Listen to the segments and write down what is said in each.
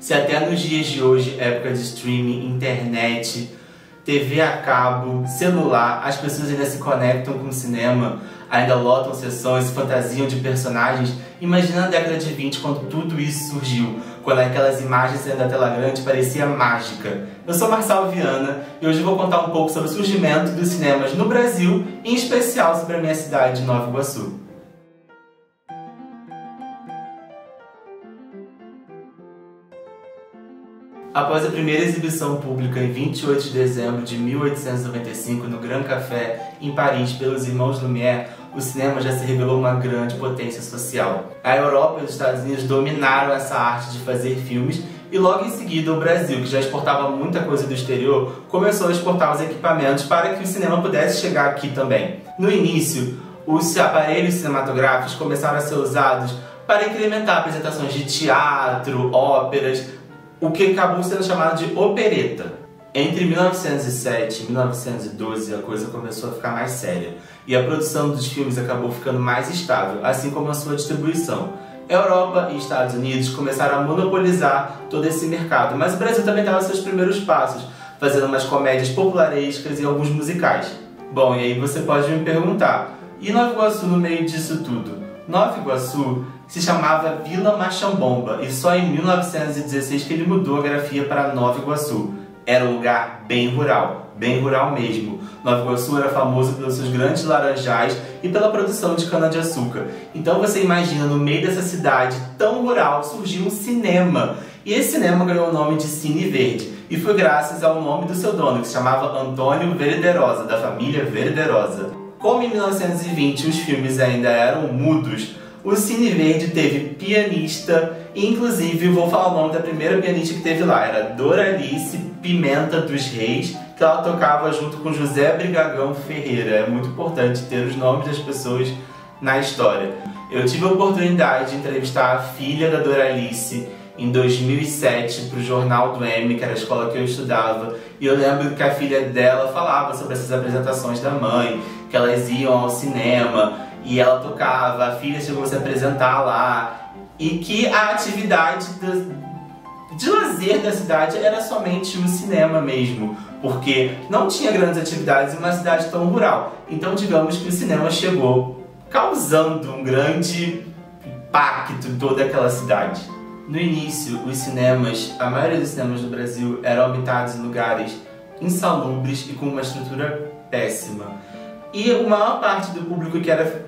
Se até nos dias de hoje, época de streaming, internet, TV a cabo, celular, as pessoas ainda se conectam com o cinema, ainda lotam sessões, se fantasiam de personagens, imagina a década de 20 quando tudo isso surgiu, quando aquelas imagens saindo da tela grande parecia mágica. Eu sou Marçal Viana e hoje eu vou contar um pouco sobre o surgimento dos cinemas no Brasil, em especial sobre a minha cidade de Nova Iguaçu. Após a primeira exibição pública em 28 de dezembro de 1895 no Grand Café, em Paris, pelos irmãos Lumière, o cinema já se revelou uma grande potência social. A Europa e os Estados Unidos dominaram essa arte de fazer filmes e logo em seguida o Brasil, que já exportava muita coisa do exterior, começou a exportar os equipamentos para que o cinema pudesse chegar aqui também. No início, os aparelhos cinematográficos começaram a ser usados para incrementar apresentações de teatro, óperas, o que acabou sendo chamado de opereta. Entre 1907 e 1912 a coisa começou a ficar mais séria e a produção dos filmes acabou ficando mais estável, assim como a sua distribuição. Europa e Estados Unidos começaram a monopolizar todo esse mercado, mas o Brasil também dava seus primeiros passos, fazendo umas comédias popularescas e alguns musicais. Bom, e aí você pode me perguntar, e Nova Iguaçu no meio disso tudo? Nova Iguaçu se chamava Vila Machambomba e só em 1916 que ele mudou a grafia para Nova Iguaçu. Era um lugar bem rural mesmo. Nova Iguaçu era famoso pelos seus grandes laranjais e pela produção de cana-de-açúcar. Então você imagina, no meio dessa cidade tão rural surgiu um cinema. E esse cinema ganhou o nome de Cine Verde. E foi graças ao nome do seu dono, que se chamava Antônio Verderosa, da família Verderosa. Como em 1920 os filmes ainda eram mudos, o Cine Verde teve pianista, e inclusive vou falar o nome da primeira pianista que teve lá, era Doralice Pimenta dos Reis, que ela tocava junto com José Brigagão Ferreira. É muito importante ter os nomes das pessoas na história. Eu tive a oportunidade de entrevistar a filha da Doralice em 2007 para o Jornal do M, que era a escola que eu estudava, e eu lembro que a filha dela falava sobre essas apresentações da mãe, que elas iam ao cinema e ela tocava, a filha chegou a se apresentar lá, e que a atividade de lazer da cidade era somente o cinema mesmo, porque não tinha grandes atividades em uma cidade tão rural. Então digamos que o cinema chegou causando um grande impacto em toda aquela cidade. No início, os cinemas, a maioria dos cinemas do Brasil eram habitados em lugares insalubres e com uma estrutura péssima. E a maior parte do público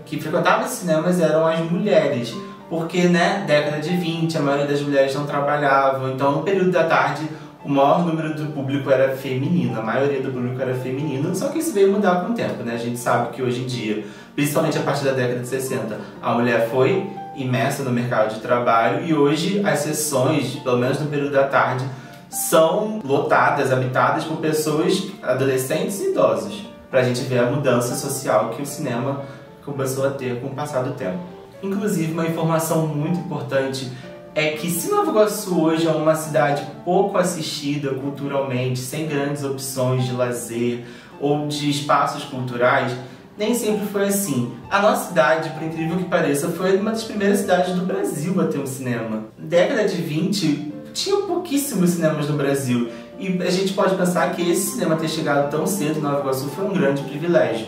que frequentava esses cinemas eram as mulheres, porque, década de 20, a maioria das mulheres não trabalhavam, então no período da tarde o maior número do público era feminino, a maioria do público era feminino, só que isso veio mudar com o tempo, A gente sabe que hoje em dia, principalmente a partir da década de 60, a mulher foi imersa no mercado de trabalho e hoje as sessões, pelo menos no período da tarde, são lotadas, habitadas por pessoas, adolescentes e idosos, para a gente ver a mudança social que o cinema começou a ter com o passar do tempo. Inclusive, uma informação muito importante é que se Nova Iguaçu hoje é uma cidade pouco assistida culturalmente, sem grandes opções de lazer ou de espaços culturais, nem sempre foi assim. A nossa cidade, por incrível que pareça, foi uma das primeiras cidades do Brasil a ter um cinema. Na década de 20, tinha pouquíssimos cinemas no Brasil. E a gente pode pensar que esse cinema ter chegado tão cedo em Nova Iguaçu foi um grande privilégio.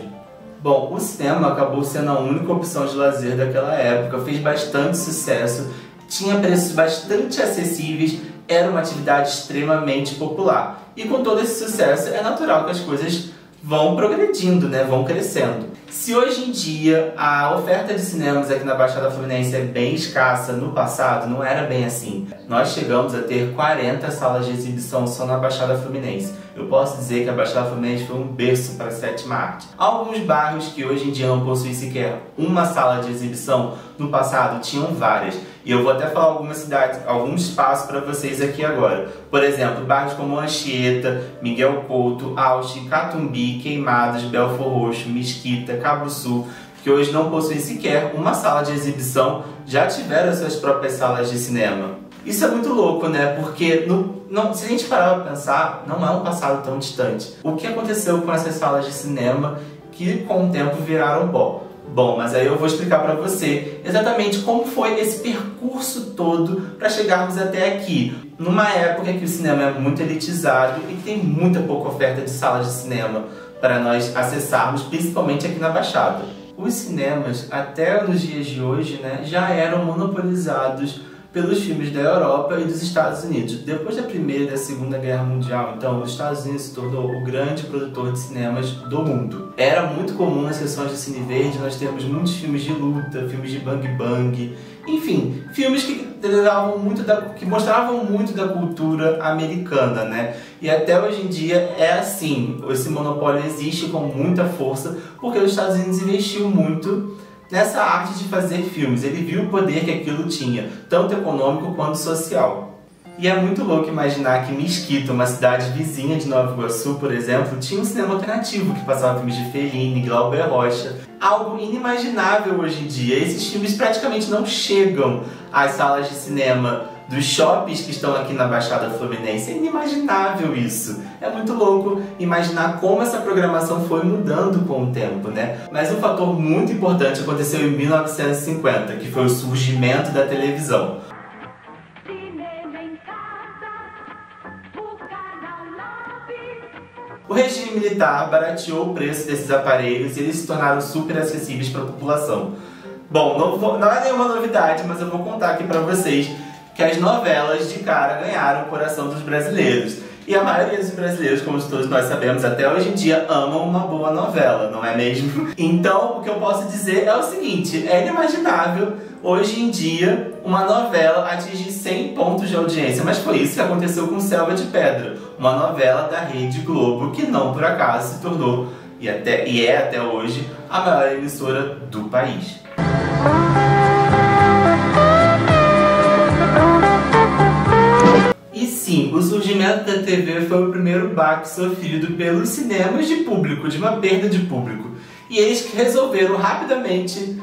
Bom, o cinema acabou sendo a única opção de lazer daquela época, fez bastante sucesso, tinha preços bastante acessíveis, era uma atividade extremamente popular. E com todo esse sucesso, é natural que as coisas vão progredindo, vão crescendo. Se hoje em dia a oferta de cinemas aqui na Baixada Fluminense é bem escassa, no passado não era bem assim. Nós chegamos a ter 40 salas de exibição só na Baixada Fluminense. Eu posso dizer que a Baixada Fluminense foi um berço para a sétima arte. Alguns bairros que hoje em dia não possuem sequer uma sala de exibição, no passado tinham várias. E eu vou até falar algumas cidades, alguns espaços para vocês aqui agora. Por exemplo, bairros como Anchieta, Miguel Couto, Auchi, Catumbi, Queimadas, Belfor Roxo, Mesquita, Cabo Sul, que hoje não possuem sequer uma sala de exibição, já tiveram suas próprias salas de cinema. Isso é muito louco, Porque se a gente parar para pensar, não é um passado tão distante. O que aconteceu com essas salas de cinema que com o tempo viraram pó? Bom, mas aí eu vou explicar pra você exatamente como foi esse percurso todo para chegarmos até aqui. Numa época em que o cinema é muito elitizado e que tem muita pouca oferta de salas de cinema para nós acessarmos, principalmente aqui na Baixada. Os cinemas, até nos dias de hoje, né, já eram monopolizados pelos filmes da Europa e dos Estados Unidos. Depois da Primeira e da Segunda Guerra Mundial, então, os Estados Unidos se tornou o grande produtor de cinemas do mundo. Era muito comum nas sessões de Cine Verde nós termos muitos filmes de luta, filmes de bang bang, enfim, filmes que mostravam muito da cultura americana, né? E até hoje em dia é assim, esse monopólio existe com muita força porque os Estados Unidos investiu muito nessa arte de fazer filmes. Ele viu o poder que aquilo tinha, tanto econômico quanto social. E é muito louco imaginar que Mesquita, uma cidade vizinha de Nova Iguaçu, por exemplo, tinha um cinema alternativo que passava filmes de Fellini, Glauber Rocha. Algo inimaginável hoje em dia. Esses filmes praticamente não chegam às salas de cinema dos shoppings que estão aqui na Baixada Fluminense. É inimaginável isso. É muito louco imaginar como essa programação foi mudando com o tempo, né? Mas um fator muito importante aconteceu em 1950, que foi o surgimento da televisão. O regime militar barateou o preço desses aparelhos e eles se tornaram super acessíveis para a população. Bom, não é nenhuma novidade, mas eu vou contar aqui para vocês que as novelas de cara ganharam o coração dos brasileiros. E a maioria dos brasileiros, como todos nós sabemos, até hoje em dia amam uma boa novela, não é mesmo? Então, o que eu posso dizer é o seguinte, é inimaginável hoje em dia uma novela atingir 100 pontos de audiência, mas foi isso que aconteceu com Selva de Pedra, uma novela da Rede Globo que não por acaso se tornou, e é até hoje, a maior emissora do país. E sim, o surgimento da TV foi o primeiro baque sofrido pelos cinemas de público, de uma perda de público. E eles resolveram rapidamente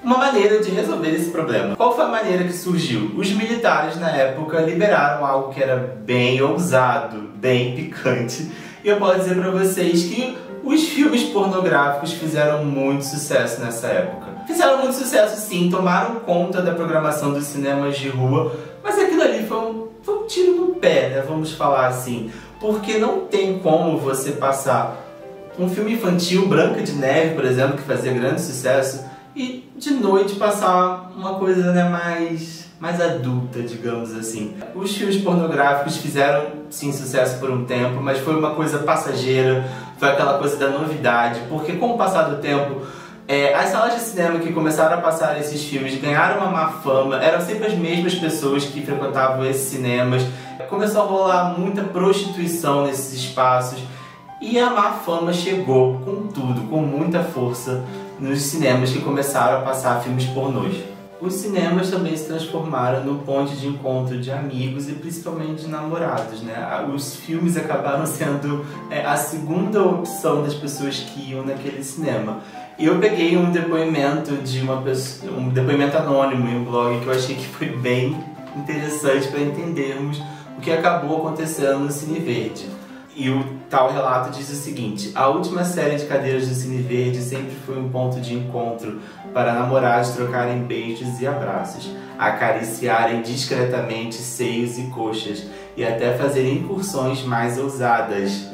uma maneira de resolver esse problema. Qual foi a maneira que surgiu? Os militares na época liberaram algo que era bem ousado, bem picante. E eu posso dizer pra vocês que os filmes pornográficos fizeram muito sucesso nessa época. Fizeram muito sucesso sim, tomaram conta da programação dos cinemas de rua, mas aquilo ali foi um tiro no pé, né? Vamos falar assim. Porque não tem como você passar um filme infantil, Branca de Neve, por exemplo, que fazia grande sucesso, e de noite passar uma coisa, né, mais adulta, digamos assim. Os filmes pornográficos fizeram sim sucesso por um tempo, mas foi uma coisa passageira, foi aquela coisa da novidade, porque com o passar do tempo, as salas de cinema que começaram a passar esses filmes ganharam uma má fama, eram sempre as mesmas pessoas que frequentavam esses cinemas, começou a rolar muita prostituição nesses espaços, e a má fama chegou com tudo, com muita força, nos cinemas que começaram a passar filmes pornôs. Os cinemas também se transformaram no ponto de encontro de amigos e principalmente de namorados, né? Os filmes acabaram sendo a segunda opção das pessoas que iam naquele cinema. E eu peguei um depoimento de uma pessoa, um depoimento anônimo em um blog que eu achei que foi bem interessante para entendermos o que acabou acontecendo no Cine Verde. E o tal relato diz o seguinte: a última série de cadeiras do Cine Verde sempre foi um ponto de encontro para namorados trocarem beijos e abraços, acariciarem discretamente seios e coxas e até fazerem incursões mais ousadas,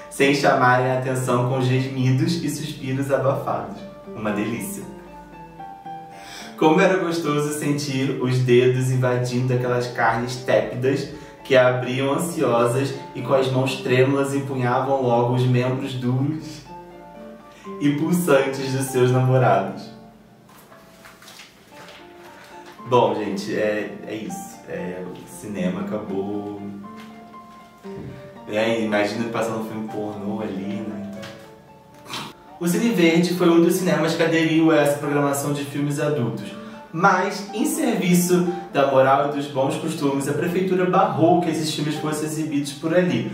sem chamarem a atenção com gemidos e suspiros abafados. Uma delícia! Como era gostoso sentir os dedos invadindo aquelas carnes tépidas que abriam ansiosas e com as mãos trêmulas empunhavam logo os membros duros e pulsantes dos seus namorados. Bom, gente, é isso. O cinema acabou... Imagina passar um filme pornô ali, né? O Cine Verde foi um dos cinemas que aderiu a essa programação de filmes adultos. Mas, em serviço da moral e dos bons costumes, a prefeitura barrou que esses filmes fossem exibidos por ali.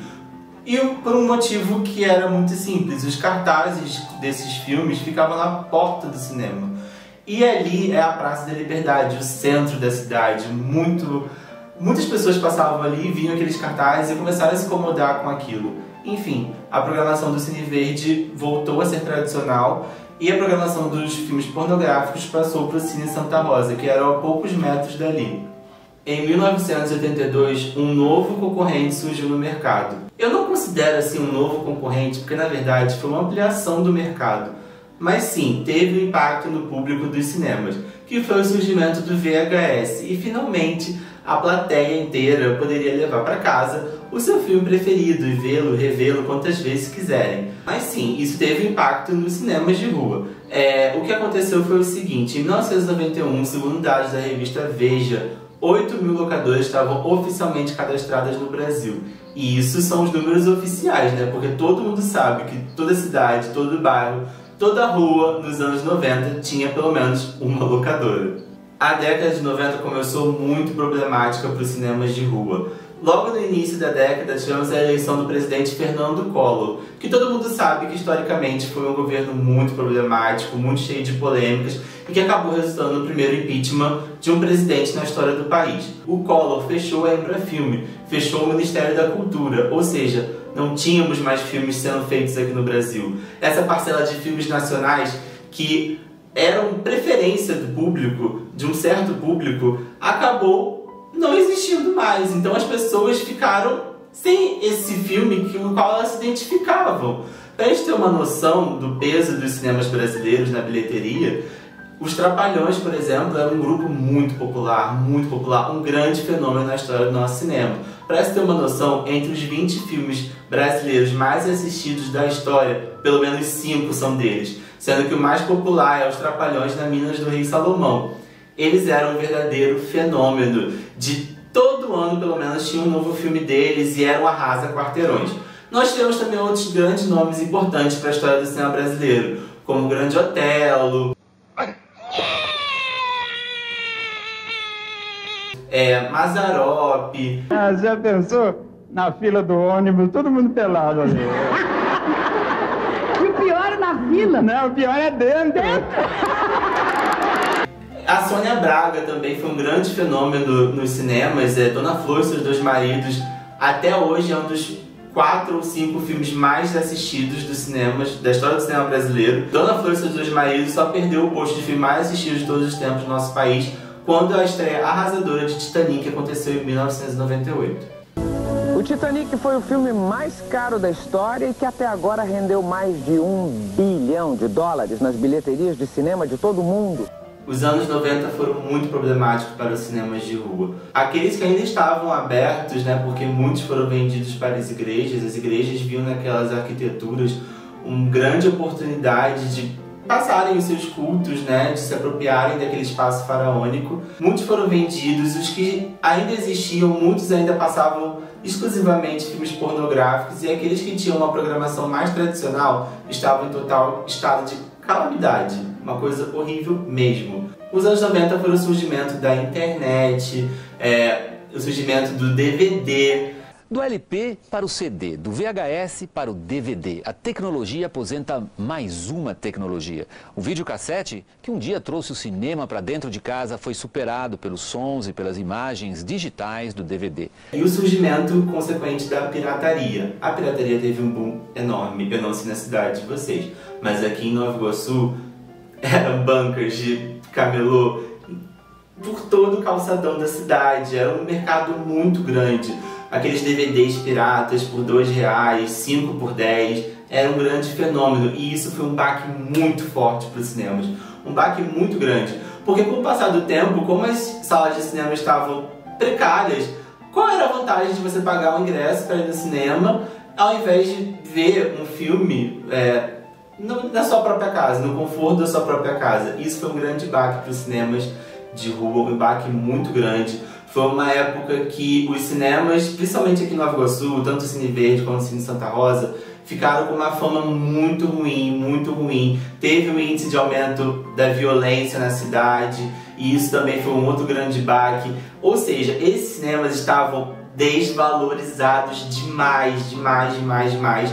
E por um motivo que era muito simples: os cartazes desses filmes ficavam na porta do cinema. E ali é a Praça da Liberdade, o centro da cidade. Muitas pessoas passavam ali, viam aqueles cartazes e começaram a se incomodar com aquilo. Enfim, a programação do Cine Verde voltou a ser tradicional e a programação dos filmes pornográficos passou para o Cine Santa Rosa, que era a poucos metros dali. Em 1982, um novo concorrente surgiu no mercado. Eu não considero assim um novo concorrente, porque na verdade foi uma ampliação do mercado. Mas sim, teve um impacto no público dos cinemas, que foi o surgimento do VHS. E finalmente, a plateia inteira poderia levar para casa o seu filme preferido e vê-lo, revê-lo quantas vezes quiserem. Mas sim, isso teve impacto nos cinemas de rua. O que aconteceu foi o seguinte: em 1991, segundo dados da revista Veja, 8.000 locadoras estavam oficialmente cadastradas no Brasil. E isso são os números oficiais, né? Porque todo mundo sabe que toda cidade, todo bairro, toda rua nos anos 90 tinha pelo menos uma locadora. A década de 90 começou muito problemática para os cinemas de rua. Logo no início da década tivemos a eleição do presidente Fernando Collor, que todo mundo sabe que historicamente foi um governo muito problemático, muito cheio de polêmicas e que acabou resultando no primeiro impeachment de um presidente na história do país. O Collor fechou a Embrafilme, fechou o Ministério da Cultura, ou seja, não tínhamos mais filmes sendo feitos aqui no Brasil. Essa parcela de filmes nacionais que eram preferência do público, de um certo público, acabou não existindo mais. Então as pessoas ficaram sem esse filme com o qual elas se identificavam. Para a gente ter uma noção do peso dos cinemas brasileiros na bilheteria, os Trapalhões, por exemplo, era um grupo muito popular, um grande fenômeno na história do nosso cinema. Para se ter uma noção, entre os 20 filmes brasileiros mais assistidos da história, pelo menos 5 são deles, sendo que o mais popular é Os Trapalhões na Minas do Rei Salomão. Eles eram um verdadeiro fenômeno. De todo ano, pelo menos, tinha um novo filme deles e era um arrasa-quarteirões. Nós temos também outros grandes nomes importantes para a história do cinema brasileiro, como o Grande Otelo, Mazzaropi. Já pensou? Na fila do ônibus, todo mundo pelado ali. E o pior é na fila? Não, o pior é dentro. A Sônia Braga também foi um grande fenômeno nos cinemas. Dona Flor e Seus Dois Maridos, até hoje é um dos 4 ou 5 filmes mais assistidos dos cinemas, da história do cinema brasileiro. Dona Flor e Seus Dois Maridos só perdeu o posto de filme mais assistido de todos os tempos no nosso país quando a estreia arrasadora de Titanic aconteceu em 1998. O Titanic foi o filme mais caro da história e que até agora rendeu mais de $1 bilhão nas bilheterias de cinema de todo o mundo. Os anos 90 foram muito problemáticos para os cinemas de rua. Aqueles que ainda estavam abertos, né, porque muitos foram vendidos para as igrejas viam naquelas arquiteturas uma grande oportunidade de passarem os seus cultos, né, de se apropriarem daquele espaço faraônico. Muitos foram vendidos, os que ainda existiam, muitos ainda passavam exclusivamente filmes pornográficos, e aqueles que tinham uma programação mais tradicional estavam em total estado de calamidade, uma coisa horrível mesmo. Os anos 90 foram o surgimento da internet, o surgimento do DVD. Do LP para o CD, do VHS para o DVD, a tecnologia aposenta mais uma tecnologia. O videocassete, que um dia trouxe o cinema para dentro de casa, foi superado pelos sons e pelas imagens digitais do DVD. E o surgimento consequente da pirataria. A pirataria teve um boom enorme. Eu não sei na cidade de vocês, mas aqui em Nova Iguaçu eram bancas de camelô por todo o calçadão da cidade. Era um mercado muito grande. Aqueles DVDs piratas por R$2, 5 por 10, era um grande fenômeno, e isso foi um baque muito forte para os cinemas, um baque muito grande, porque com o passar do tempo, como as salas de cinema estavam precárias, qual era a vantagem de você pagar um ingresso para ir no cinema, ao invés de ver um filme na sua própria casa, no conforto da sua própria casa? Isso foi um grande baque para os cinemas de rua, um baque muito grande. Foi uma época que os cinemas, principalmente aqui em Nova Iguaçu, tanto o Cine Verde quanto o Cine Santa Rosa, ficaram com uma fama muito ruim, muito ruim. Teve um índice de aumento da violência na cidade, e isso também foi um outro grande baque. Ou seja, esses cinemas estavam desvalorizados demais, demais, demais, demais.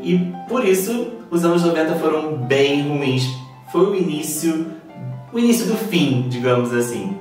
E por isso, os anos 90 foram bem ruins. Foi o início do fim, digamos assim.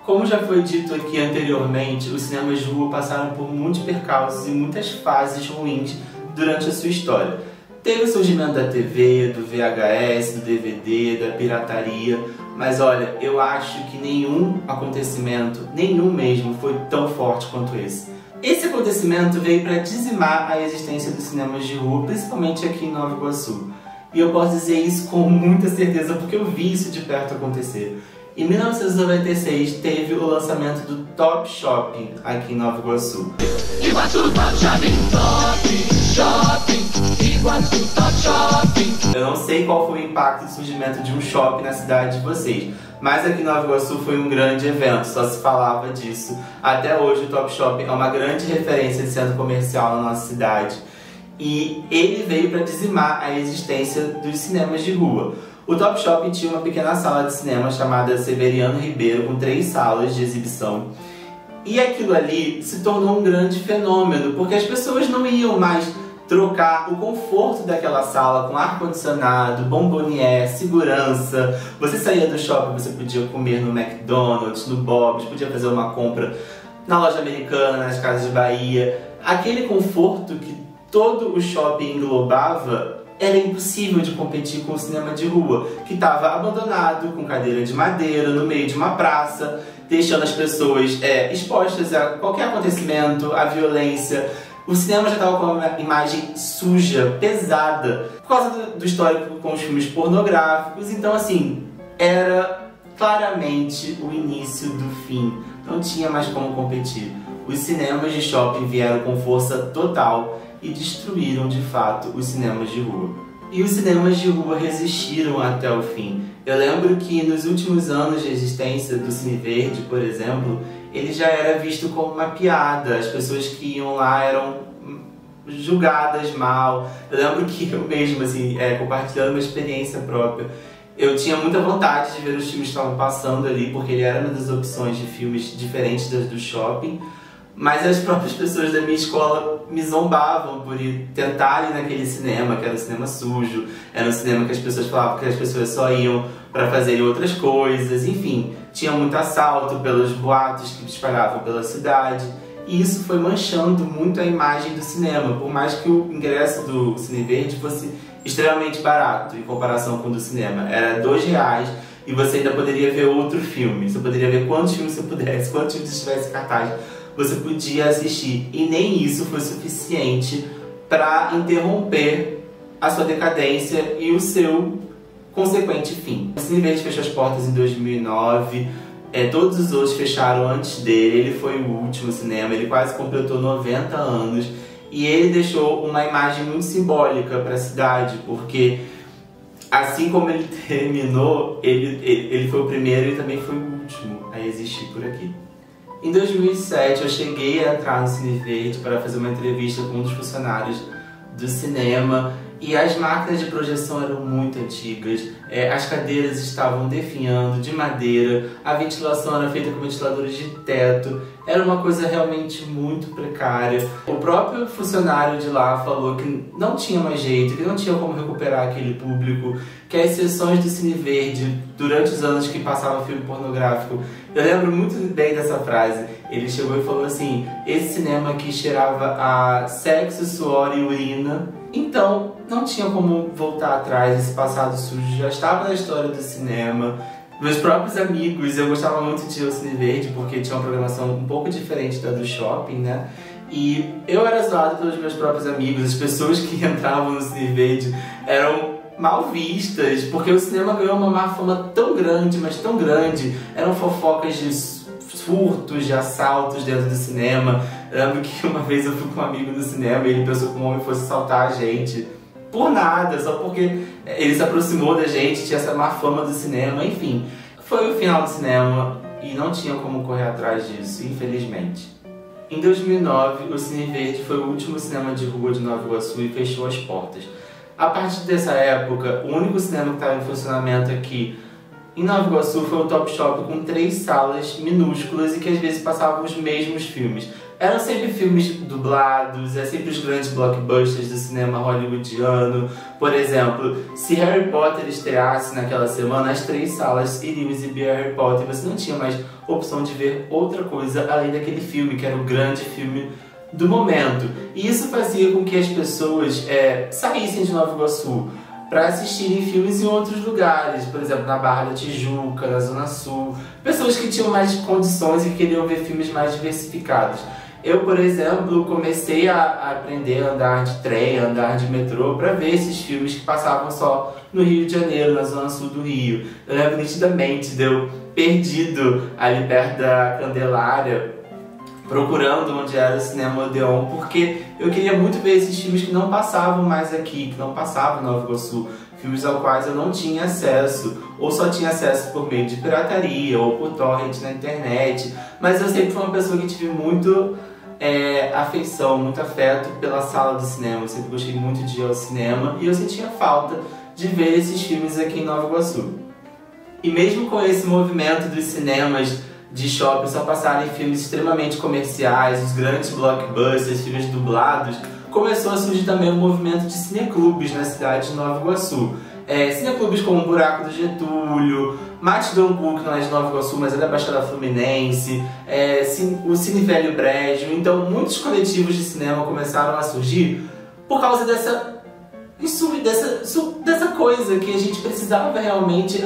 Como já foi dito aqui anteriormente, os cinemas de rua passaram por muitos percalços e muitas fases ruins durante a sua história. Teve o surgimento da TV, do VHS, do DVD, da pirataria, mas olha, eu acho que nenhum acontecimento, nenhum mesmo, foi tão forte quanto esse. Esse acontecimento veio para dizimar a existência dos cinemas de rua, principalmente aqui em Nova Iguaçu. E eu posso dizer isso com muita certeza porque eu vi isso de perto acontecer. Em 1996 teve o lançamento do Top Shopping aqui em Nova Iguaçu. Iguaçu Top Shopping, Top Shopping, Iguaçu Top Shopping. Eu não sei qual foi o impacto do surgimento de um shopping na cidade de vocês, mas aqui em Nova Iguaçu foi um grande evento, só se falava disso. Até hoje o Top Shopping é uma grande referência de centro comercial na nossa cidade. E ele veio para dizimar a existência dos cinemas de rua. O Top Shopping tinha uma pequena sala de cinema chamada Severiano Ribeiro, com 3 salas de exibição. E aquilo ali se tornou um grande fenômeno, porque as pessoas não iam mais trocar o conforto daquela sala com ar-condicionado, bombonier, segurança. Você saía do shopping, você podia comer no McDonald's, no Bob's, podia fazer uma compra na loja americana, nas Casas de Bahia. Aquele conforto que todo o shopping englobava era impossível de competir com o cinema de rua, que estava abandonado, com cadeira de madeira, no meio de uma praça, deixando as pessoas expostas a qualquer acontecimento, à violência. O cinema já estava com uma imagem suja, pesada, por causa do histórico com os filmes pornográficos. Então, assim, era claramente o início do fim. Não tinha mais como competir. Os cinemas de shopping vieram com força total e destruíram, de fato, os cinemas de rua. E os cinemas de rua resistiram até o fim. Eu lembro que nos últimos anos de existência do Cine Verde, por exemplo, ele já era visto como uma piada. As pessoas que iam lá eram julgadas mal. Eu lembro que eu mesmo, assim, compartilhando uma experiência própria, eu tinha muita vontade de ver os filmes que estavam passando ali, porque ele era uma das opções de filmes diferentes das do shopping. Mas as próprias pessoas da minha escola me zombavam por tentar ir naquele cinema, que era um cinema sujo, era um cinema que as pessoas falavam que as pessoas só iam para fazer outras coisas, enfim. Tinha muito assalto pelos boatos que espalhavam pela cidade, e isso foi manchando muito a imagem do cinema, por mais que o ingresso do Cine Verde fosse extremamente barato em comparação com o do cinema. Era R$2 e você ainda poderia ver outro filme, você poderia ver quantos filmes você pudesse, quantos filmes estivesse em cartaz, você podia assistir, e nem isso foi suficiente para interromper a sua decadência e o seu consequente fim. O Cine Verde fechou as portas em 2009, todos os outros fecharam antes dele, ele foi o último cinema, ele quase completou 90 anos, e ele deixou uma imagem muito simbólica para a cidade, porque assim como ele terminou, ele foi o primeiro e também foi o último a existir por aqui. Em 2007 eu cheguei a entrar no Cine Verde para fazer uma entrevista com um dos funcionários do cinema, e as máquinas de projeção eram muito antigas, as cadeiras estavam definhando de madeira, a ventilação era feita com ventiladores de teto, era uma coisa realmente muito precária. O próprio funcionário de lá falou que não tinha mais jeito, que não tinha como recuperar aquele público, que as sessões do Cine Verde, durante os anos que passava filme pornográfico, eu lembro muito bem dessa frase. Ele chegou e falou assim: esse cinema aqui cheirava a sexo, suor e urina. Então, não tinha como voltar atrás, esse passado sujo já estava na história do cinema. Meus próprios amigos, eu gostava muito de ir ao Cine Verde, porque tinha uma programação um pouco diferente da do shopping, né? E eu era zoado pelos meus próprios amigos, as pessoas que entravam no Cine Verde eram mal vistas, porque o cinema ganhou uma má fama tão grande, mas tão grande. Eram fofocas de furtos, de assaltos dentro do cinema. Eu lembro que uma vez eu fui com um amigo no cinema e ele pensou que um homem fosse assaltar a gente. Por nada, só porque ele se aproximou da gente, tinha essa má fama do cinema, enfim. Foi o final do cinema e não tinha como correr atrás disso, infelizmente. Em 2009, o Cine Verde foi o último cinema de rua de Nova Iguaçu e fechou as portas. A partir dessa época, o único cinema que estava em funcionamento aqui em Nova Iguaçu foi o Top Shop, com 3 salas minúsculas e que às vezes passavam os mesmos filmes. Eram sempre filmes dublados, sempre os grandes blockbusters do cinema hollywoodiano. Por exemplo, se Harry Potter estreasse naquela semana, as 3 salas iriam exibir Harry Potter e você não tinha mais opção de ver outra coisa além daquele filme, que era o grande filme do momento. E isso fazia com que as pessoas saíssem de Nova Iguaçu para assistirem filmes em outros lugares, por exemplo, na Barra da Tijuca, na Zona Sul. Pessoas que tinham mais condições e que queriam ver filmes mais diversificados. Eu, por exemplo, comecei a aprender a andar de trem, a andar de metrô, para ver esses filmes que passavam só no Rio de Janeiro, na Zona Sul do Rio. Eu lembro nitidamente de eu perdido ali perto da Candelária, procurando onde era o Cinema Odeon, porque eu queria muito ver esses filmes que não passavam mais aqui, que não passavam em Nova Iguaçu, filmes aos quais eu não tinha acesso, ou só tinha acesso por meio de pirataria, ou por torrent na internet, mas eu sempre fui uma pessoa que tive muito afeição, muito afeto pela sala do cinema, eu sempre gostei muito de ir ao cinema, e eu sentia falta de ver esses filmes aqui em Nova Iguaçu. E mesmo com esse movimento dos cinemas de shopping só passarem filmes extremamente comerciais, os grandes blockbusters, filmes dublados, começou a surgir também um movimento de cineclubes na cidade de Nova Iguaçu. Cineclubes como o Buraco do Getúlio, Mate Dongu, que não é de Nova Iguaçu, mas é da Baixada Fluminense, o Cine Velho Brejo. Então muitos coletivos de cinema começaram a surgir por causa dessa coisa que a gente precisava realmente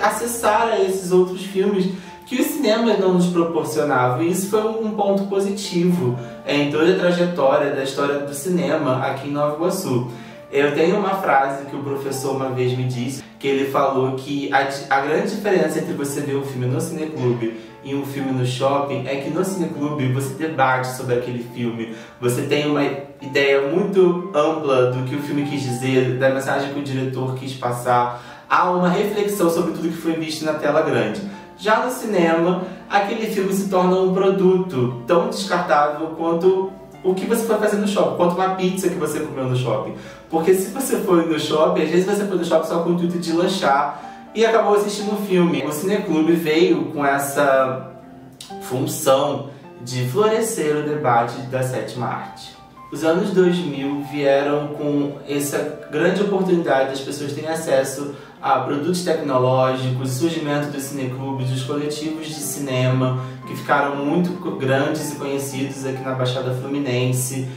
acessar a esses outros filmes que os cinemas não nos proporcionavam. E isso foi um ponto positivo em toda a trajetória da história do cinema aqui em Nova Iguaçu. Eu tenho uma frase que o professor uma vez me disse, que ele falou que a grande diferença entre você ver um filme no cineclube e um filme no shopping é que no cineclube você debate sobre aquele filme, você tem uma ideia muito ampla do que o filme quis dizer, da mensagem que o diretor quis passar, há uma reflexão sobre tudo que foi visto na tela grande. Já no cinema, aquele filme se torna um produto tão descartável quanto o que você foi fazer no shopping, quanto uma pizza que você comeu no shopping. Porque se você for no shopping, às vezes você foi no shopping só com o intuito de lanchar e acabou assistindo um filme. O Cineclube veio com essa função de florescer o debate da sétima arte. Os anos 2000 vieram com essa grande oportunidade das pessoas terem acesso a produtos tecnológicos, o surgimento dos cineclubes, dos coletivos de cinema, que ficaram muito grandes e conhecidos aqui na Baixada Fluminense.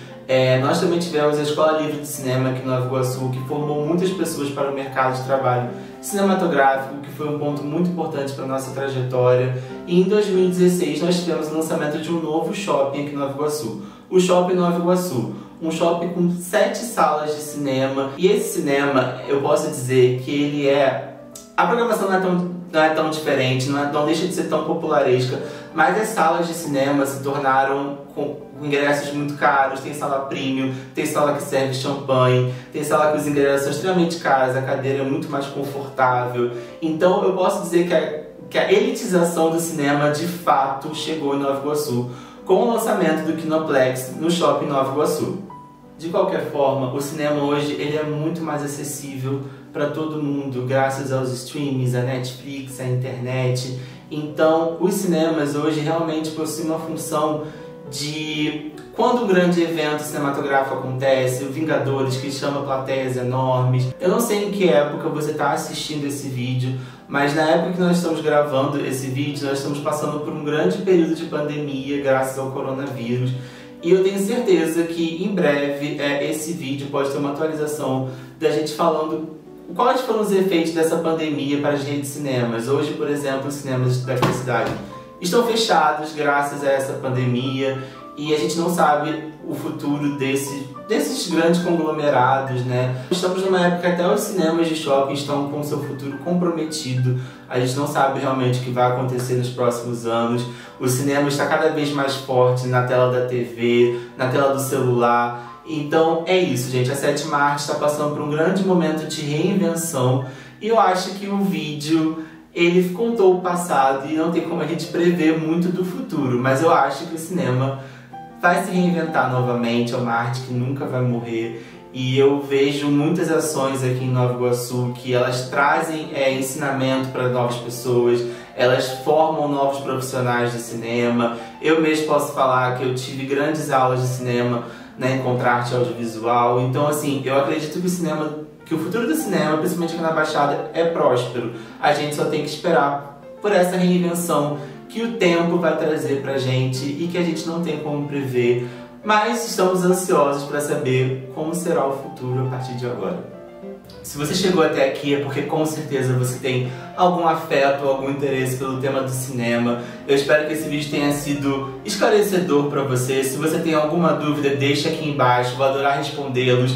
Nós também tivemos a Escola Livre de Cinema aqui em Nova Iguaçu, que formou muitas pessoas para o mercado de trabalho cinematográfico, que foi um ponto muito importante para a nossa trajetória. E em 2016 nós tivemos o lançamento de um novo shopping aqui em Nova Iguaçu, o Shopping Nova Iguaçu. Um shopping com 7 salas de cinema. E esse cinema, eu posso dizer que ele a programação não é tão diferente, não deixa de ser tão popularesca, mas as salas de cinema se tornaram com ingressos muito caros. Tem sala premium, tem sala que serve champanhe, tem sala que os ingressos são extremamente caros, a cadeira é muito mais confortável. Então eu posso dizer que a elitização do cinema de fato chegou em Nova Iguaçu, com o lançamento do Kinoplex no Shopping Nova Iguaçu. De qualquer forma, o cinema hoje ele é muito mais acessível para todo mundo, graças aos streamings, a Netflix, a internet. Então, os cinemas hoje realmente possuem uma função de, quando um grande evento cinematográfico acontece, o Vingadores, que chama plateias enormes. Eu não sei em que época você está assistindo esse vídeo, mas na época que nós estamos gravando esse vídeo, nós estamos passando por um grande período de pandemia, graças ao coronavírus. E eu tenho certeza que em breve esse vídeo pode ter uma atualização da gente falando quais foram os efeitos dessa pandemia para as redes de cinemas. Hoje, por exemplo, os cinemas daqui da cidade estão fechados graças a essa pandemia e a gente não sabe o futuro desses grandes conglomerados, né? Estamos numa época que até os cinemas de shopping estão com o seu futuro comprometido. A gente não sabe realmente o que vai acontecer nos próximos anos. O cinema está cada vez mais forte na tela da TV, na tela do celular. Então é isso, gente. A sétima arte está passando por um grande momento de reinvenção e eu acho que o vídeo ele contou o passado e não tem como a gente prever muito do futuro, mas eu acho que o cinema vai se reinventar novamente, é uma arte que nunca vai morrer. E eu vejo muitas ações aqui em Nova Iguaçu que elas trazem ensinamento para novas pessoas, elas formam novos profissionais de cinema. Eu mesmo posso falar que eu tive grandes aulas de cinema na Encontrarte Audiovisual. Então assim, eu acredito que o futuro do cinema, principalmente aqui na Baixada, é próspero. A gente só tem que esperar por essa reinvenção que o tempo vai trazer pra gente e que a gente não tem como prever. mas estamos ansiosos para saber como será o futuro a partir de agora. Se você chegou até aqui é porque com certeza você tem algum afeto, algum interesse pelo tema do cinema. Eu espero que esse vídeo tenha sido esclarecedor para você. Se você tem alguma dúvida, deixa aqui embaixo, vou adorar respondê-los,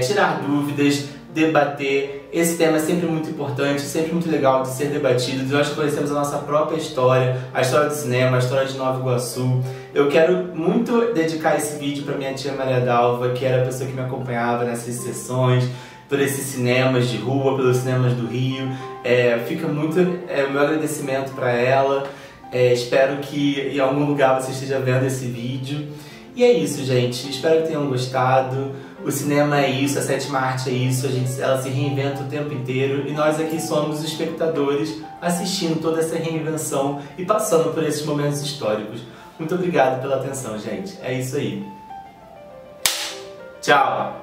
tirar dúvidas, debater. Esse tema é sempre muito importante, sempre muito legal de ser debatido. Nós conhecemos a nossa própria história, a história do cinema, a história de Nova Iguaçu. Eu quero muito dedicar esse vídeo para minha tia Maria Dalva, que era a pessoa que me acompanhava nessas sessões, por esses cinemas de rua, pelos cinemas do Rio. Fica muito o meu agradecimento para ela. Espero que em algum lugar você esteja vendo esse vídeo. E é isso, gente. Espero que tenham gostado. O cinema é isso, a sétima arte é isso, ela se reinventa o tempo inteiro e nós aqui somos os espectadores assistindo toda essa reinvenção e passando por esses momentos históricos. Muito obrigado pela atenção, gente. É isso aí. Tchau!